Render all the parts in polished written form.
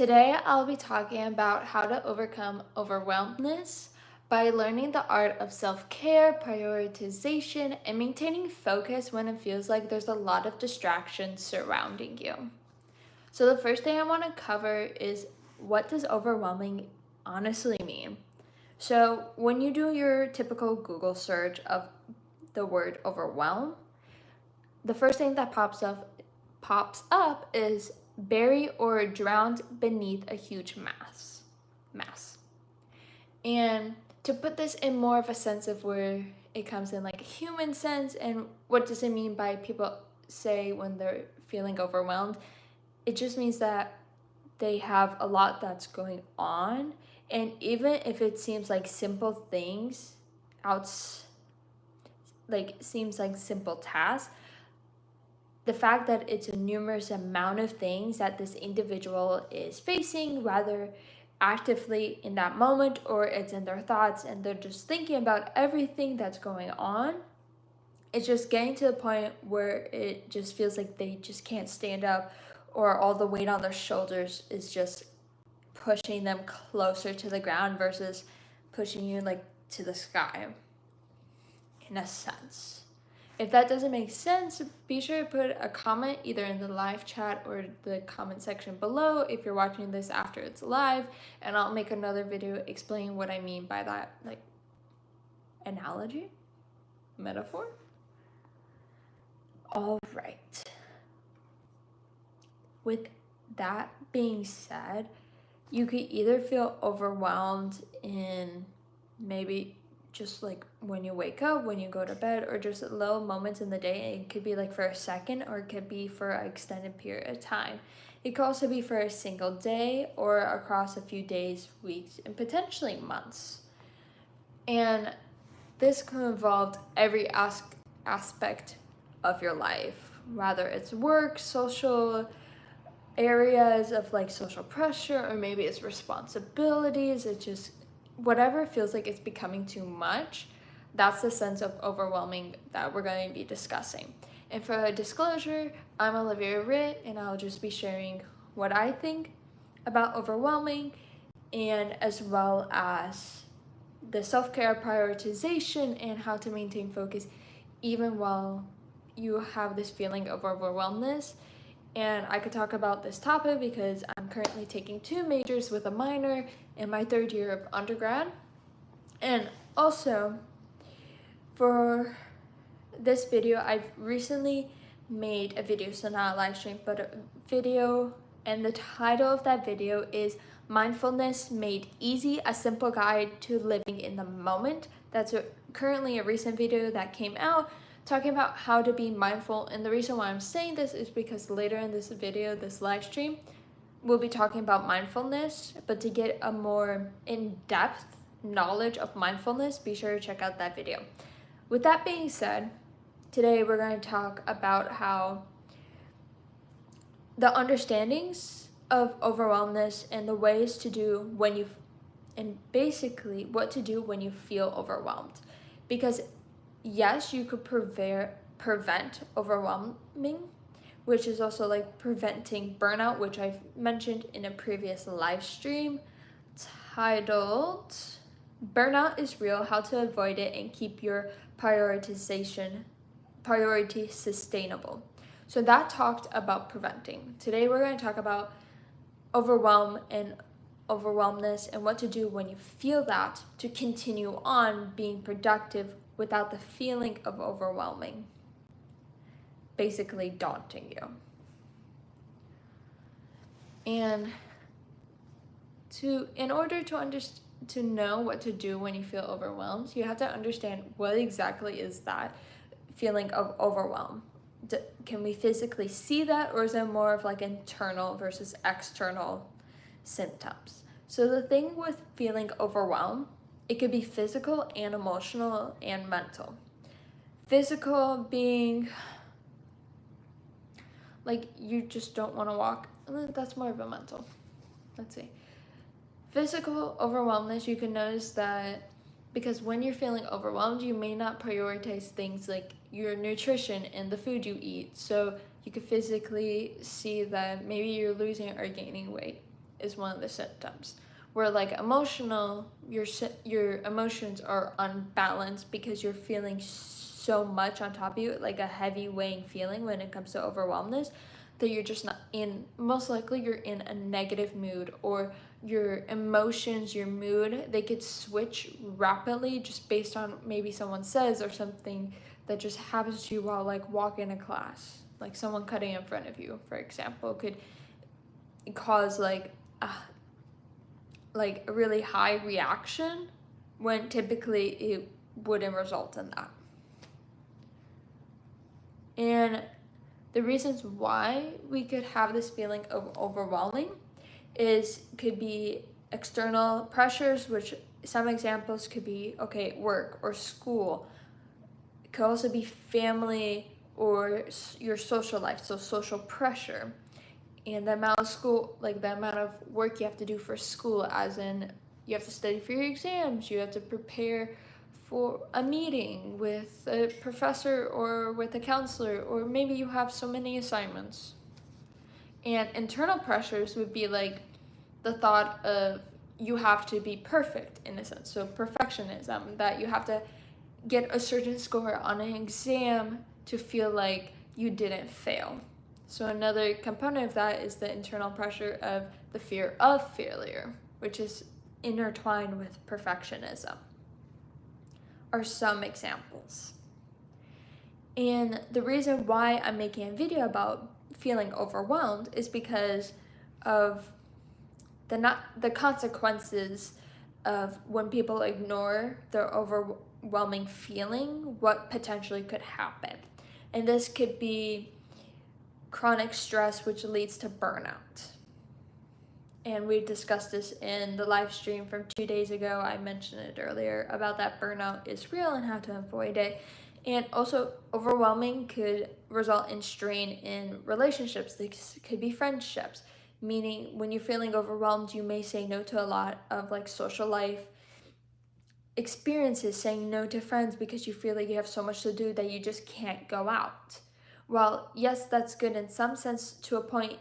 Today, I'll be talking about how to overcome overwhelmedness by learning the art of self care, prioritization, and maintaining focus when it feels like there's a lot of distractions surrounding you. So, the first thing I want to cover is what does overwhelming honestly mean? So, when you do your typical Google search of the word overwhelm, the first thing that pops up is buried or drowned beneath a huge mass. And to put this in more of a sense of where it comes in like a human sense, and what does it mean by people say when they're feeling overwhelmed, it just means that they have a lot that's going on, and even if it seems like simple things outs like seems like simple tasks, the fact that it's a numerous amount of things that this individual is facing, rather actively in that moment, or it's in their thoughts and they're just thinking about everything that's going on, it's just getting to the point where it just feels like they just can't stand up, or all the weight on their shoulders is just pushing them closer to the ground versus pushing you like to the sky, in a sense. If that doesn't make sense, be sure to put a comment either in the live chat or the comment section below if you're watching this after it's live, and I'll make another video explaining what I mean by that, like, analogy, metaphor. All right. With that being said, you could either feel overwhelmed in maybe just like when you wake up, when you go to bed, or just little moments in the day. It could be like for a second, or it could be for an extended period of time. It could also be for a single day or across a few days, weeks, and potentially months. And this can involve every aspect of your life, whether it's work, social areas of like social pressure, or maybe it's responsibilities. It's just whatever feels like it's becoming too much. That's the sense of overwhelming that we're going to be discussing. And for a disclosure, I'm Olivia Ritt, and I'll just be sharing what I think about overwhelming, and as well as the self-care, prioritization, and how to maintain focus even while you have this feeling of overwhelmness. And I could talk about this topic because I'm currently taking 2 majors with a minor in my 3rd year of undergrad. And also, for this video, I've recently made a video, so not a live stream, but a video, and the title of that video is Mindfulness Made Easy, a simple guide to living in the moment. That's currently a recent video that came out talking about how to be mindful. And the reason why I'm saying this is because later in this video, this live stream, we'll be talking about mindfulness. But to get a more in-depth knowledge of mindfulness, be sure to check out that video. With that being said, today we're going to talk about how the understandings of overwhelmness and the ways to do when you, and basically what to do when you feel overwhelmed. Because yes, you could prevent overwhelming, which is also like preventing burnout, which I've mentioned in a previous live stream titled Burnout is Real, How to Avoid It and Keep Your Priority Sustainable. So that talked about preventing. Today we're going to talk about overwhelm and overwhelmness and what to do when you feel that to continue on being productive without the feeling of overwhelming basically daunting you. And in order to know what to do when you feel overwhelmed, you have to understand what exactly is that feeling of overwhelm. Can we physically see that, or is it more of like internal versus external symptoms? So the thing with feeling overwhelmed, it could be physical and emotional and mental. Physical being like you just don't want to walk. That's more of a mental. Let's see. Physical overwhelmness, you can notice that because when you're feeling overwhelmed, you may not prioritize things like your nutrition and the food you eat. So you could physically see that maybe you're losing or gaining weight. is one of the symptoms. Where like your emotions are unbalanced because you're feeling so much on top of you, like a heavy weighing feeling when it comes to overwhelmness, that you're just not in, most likely you're in a negative mood, or your emotions, your mood, they could switch rapidly just based on maybe someone says or something that just happens to you while like walking to class. Like someone cutting in front of you, for example, could cause a really high reaction when typically it wouldn't result in that. And the reasons why we could have this feeling of overwhelming could be external pressures, which some examples could be, okay, work or school. It could also be family or your social life, so social pressure. And the amount of school, like the amount of work you have to do for school, as in you have to study for your exams, you have to prepare for a meeting with a professor or with a counselor, or maybe you have so many assignments. And internal pressures would be like the thought of you have to be perfect in a sense. So perfectionism, that you have to get a certain score on an exam to feel like you didn't fail. So another component of that is the internal pressure of the fear of failure, which is intertwined with perfectionism, are some examples. And the reason why I'm making a video about feeling overwhelmed is because of the consequences of when people ignore their overwhelming feeling, what potentially could happen. And this could be chronic stress, which leads to burnout. And we discussed this in the live stream from 2 days ago. I mentioned it earlier about that burnout is real and how to avoid it. And also, overwhelming could result in strain in relationships. This could be friendships, meaning when you're feeling overwhelmed, you may say no to a lot of like social life experiences, saying no to friends because you feel like you have so much to do that you just can't go out. Well, yes, that's good in some sense to a point.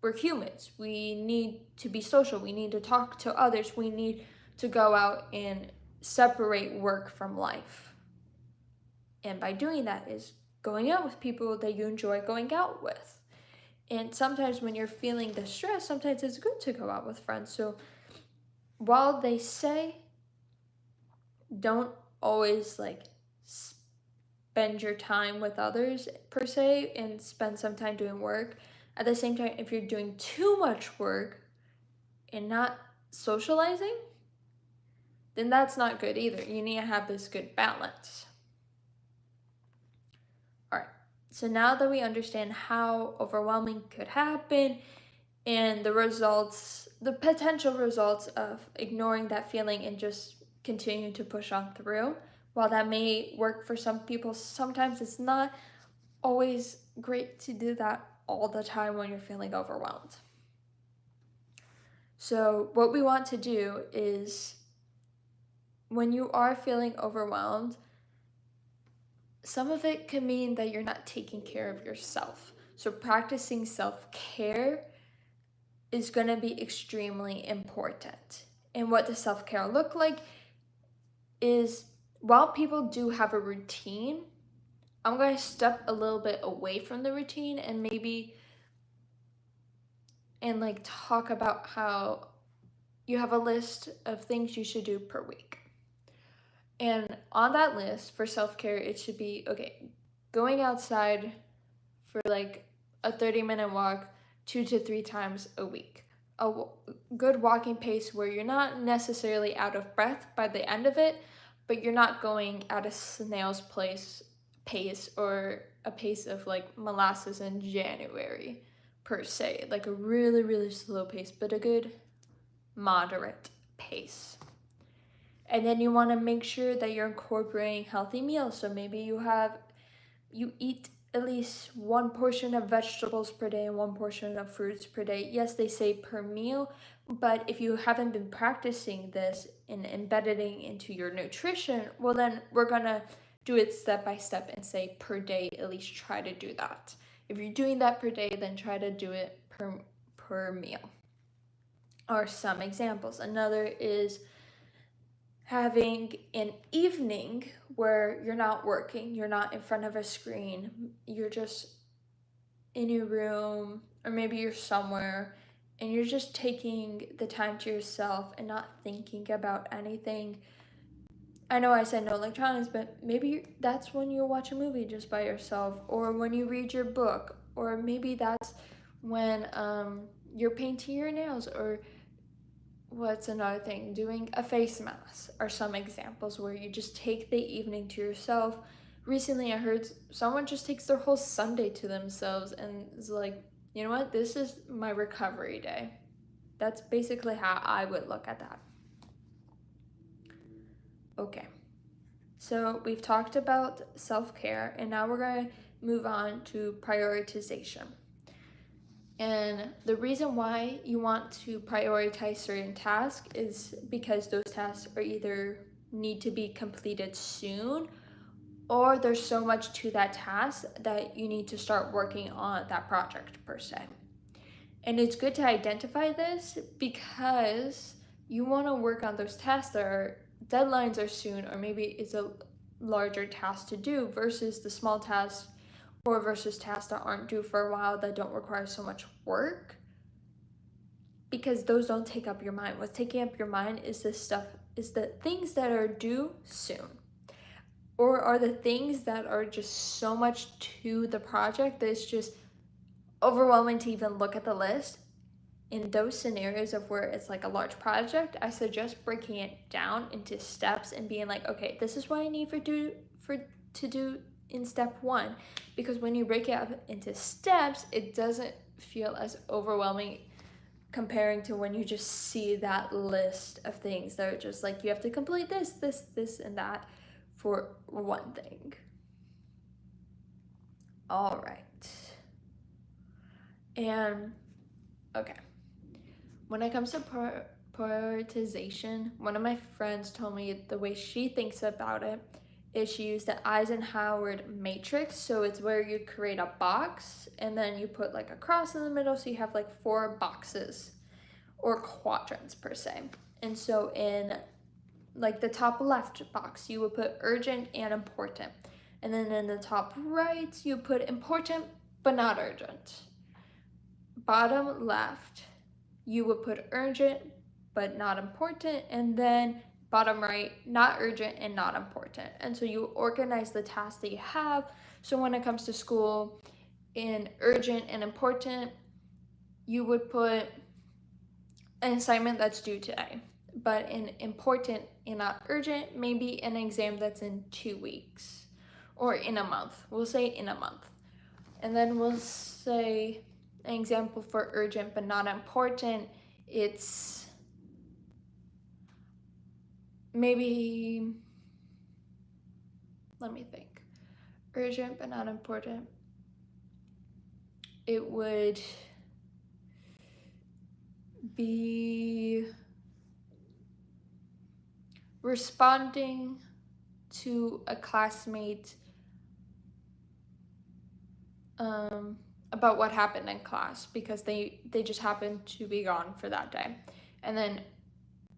We're humans. We need to be social. We need to talk to others. We need to go out and separate work from life. And by doing that is going out with people that you enjoy going out with. And sometimes when you're feeling the stress, sometimes it's good to go out with friends. So while they say don't always like spend your time with others per se and spend some time doing work, at the same time, if you're doing too much work and not socializing, then that's not good either. You need to have this good balance. All right, so now that we understand how overwhelming could happen and the potential results of ignoring that feeling and just continuing to push on through, while that may work for some people, sometimes it's not always great to do that all the time when you're feeling overwhelmed. So what we want to do is, when you are feeling overwhelmed, some of it can mean that you're not taking care of yourself. So practicing self-care is going to be extremely important. And what does self-care look like is, while people do have a routine, I'm going to step a little bit away from the routine and like talk about how you have a list of things you should do per week. And on that list for self-care, it should be, okay, going outside for like a 30-minute walk 2 to 3 times a week. A good walking pace where you're not necessarily out of breath by the end of it, but you're not going at a snail's pace or a pace of like molasses in January per se. Like a really, really slow pace, but a good moderate pace. And then you want to make sure that you're incorporating healthy meals. So maybe you eat at least 1 portion of vegetables per day and 1 portion of fruits per day. Yes, they say per meal, but if you haven't been practicing this and embedding into your nutrition, well, then we're gonna do it step by step and say per day, at least try to do that. If you're doing that per day, then try to do it per meal. are some examples. Another is having an evening where you're not working, you're not in front of a screen, you're just in your room, or maybe you're somewhere and you're just taking the time to yourself and not thinking about anything. I know I said no electronics, but maybe that's when you watch a movie just by yourself, or when you read your book, or maybe that's when you're painting your nails, or what's another thing? Doing a face mask are some examples where you just take the evening to yourself. Recently, I heard someone just takes their whole Sunday to themselves and is like, you know what? This is my recovery day. That's basically how I would look at that. Okay. So we've talked about self-care, and now we're going to move on to prioritization. And the reason why you want to prioritize certain tasks is because those tasks are either need to be completed soon, or there's so much to that task that you need to start working on that project per se. And it's good to identify this because you want to work on those tasks that are deadlines are soon, or maybe it's a larger task to do versus the small tasks, or versus tasks that aren't due for a while that don't require so much work, because those don't take up your mind. What's taking up your mind is the things that are due soon, or are the things that are just so much to the project that it's just overwhelming to even look at the list. In those scenarios of where it's like a large project, I suggest breaking it down into steps and being like, okay, this is what I need to do in step 1, because when you break it up into steps, it doesn't feel as overwhelming comparing to when you just see that list of things that are just like, you have to complete this, and that for one thing. All right. And okay. When it comes to prioritization, one of my friends told me the way she thinks about it is she used the Eisenhower matrix. So it's where you create a box and then you put like a cross in the middle, so you have like 4 boxes or quadrants per se. And so in like the top left box, you would put urgent and important. And then in the top right, you put important but not urgent. Bottom left, you would put urgent but not important, and then bottom right, not urgent and not important. And so you organize the tasks that you have. So when it comes to school, in urgent and important, you would put an assignment that's due today. But in important and not urgent, maybe an exam that's in 2 weeks or in a month. We'll say in a month. And then we'll say an example for urgent but not important. It's maybe, let me think. Urgent but not important. It would be responding to a classmate about what happened in class, because they just happened to be gone for that day. And then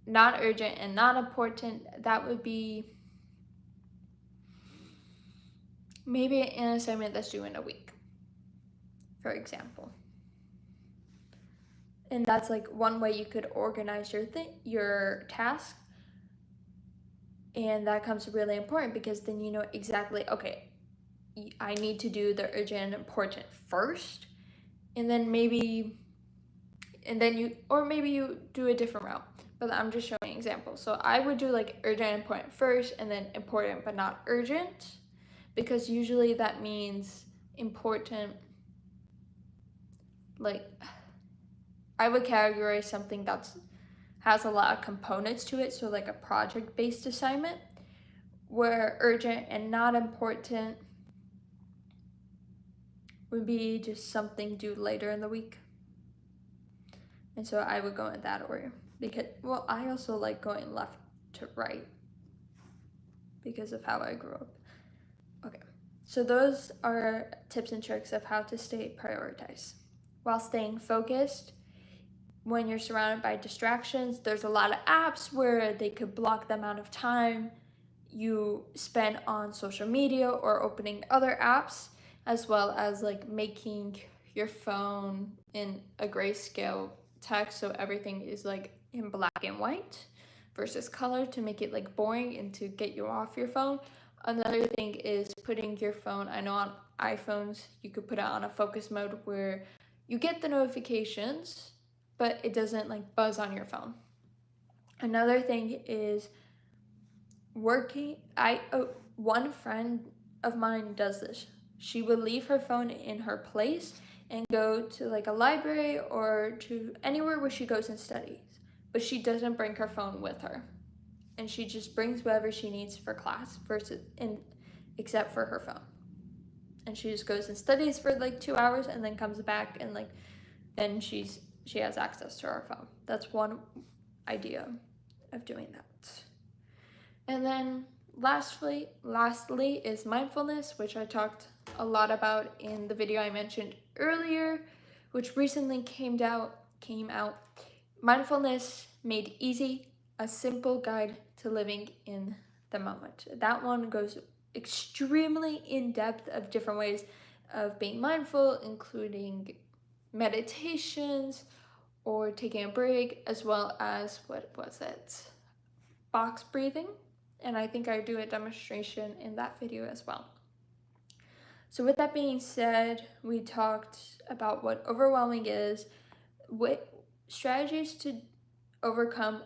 not urgent and not important, that would be maybe an assignment that's due in a week, for example. And that's like one way you could organize your task. And that comes really important, because then you know exactly, okay, I need to do the urgent and important first, and then maybe you do a different route. But I'm just showing examples. So I would do like urgent and important first, and then important but not urgent, because usually that means important, like I would categorize something that has a lot of components to it, so like a project-based assignment, where urgent and not important would be just something due later in the week. And so I would go in that order, because, well, I also like going left to right because of how I grew up. Okay, so those are tips and tricks of how to stay prioritized while staying focused. when you're surrounded by distractions, there's a lot of apps where they could block the amount of time you spend on social media or opening other apps, as well as like making your phone in a grayscale text so everything is like in black and white versus color to make it like boring and to get you off your phone. Another thing is putting your phone, I know on iPhones you could put it on a focus mode where you get the notifications but it doesn't like buzz on your phone. Another thing is working. One friend of mine does this. She would leave her phone in her place and go to like a library or to anywhere where she goes and studies, but she doesn't bring her phone with her, and she just brings whatever she needs for class versus in except for her phone, and she just goes and studies for like 2 hours and then comes back and like then she has access to her phone. That's one idea of doing that. And then lastly is mindfulness, which I talked a lot about in the video I mentioned earlier, which recently came out. Mindfulness Made Easy, a simple guide to living in the moment. That one goes extremely in depth of different ways of being mindful, including meditations or taking a break, as well as box breathing. And I think I do a demonstration in that video as well. So with that being said, we talked about what overwhelming is, what strategies to overcome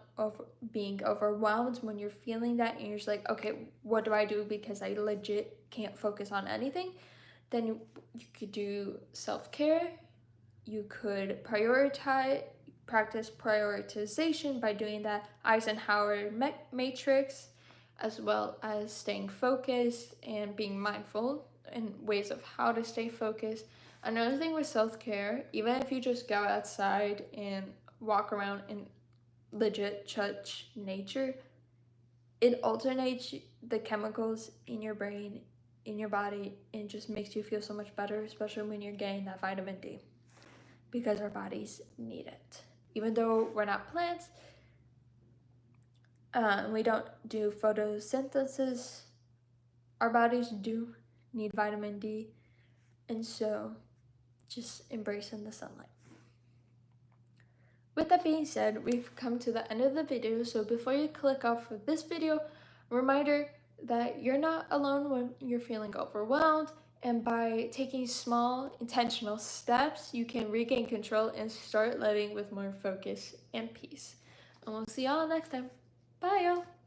being overwhelmed when you're feeling that and you're just like, okay, what do I do because I legit can't focus on anything. Then you could do self-care. You could practice prioritization by doing that Eisenhower matrix, as well as staying focused and being mindful and ways of how to stay focused. Another thing with self-care, even if you just go outside and walk around and legit touch nature, it alternates the chemicals in your brain, in your body, and just makes you feel so much better, especially when you're getting that vitamin D, because our bodies need it. Even though we're not plants, we don't do photosynthesis, our bodies do need vitamin D, and so just embracing the sunlight. With that being said, we've come to the end of the video, so before you click off of this video, reminder that you're not alone when you're feeling overwhelmed, and by taking small, intentional steps, you can regain control and start living with more focus and peace. And we'll see y'all next time. Bye, y'all!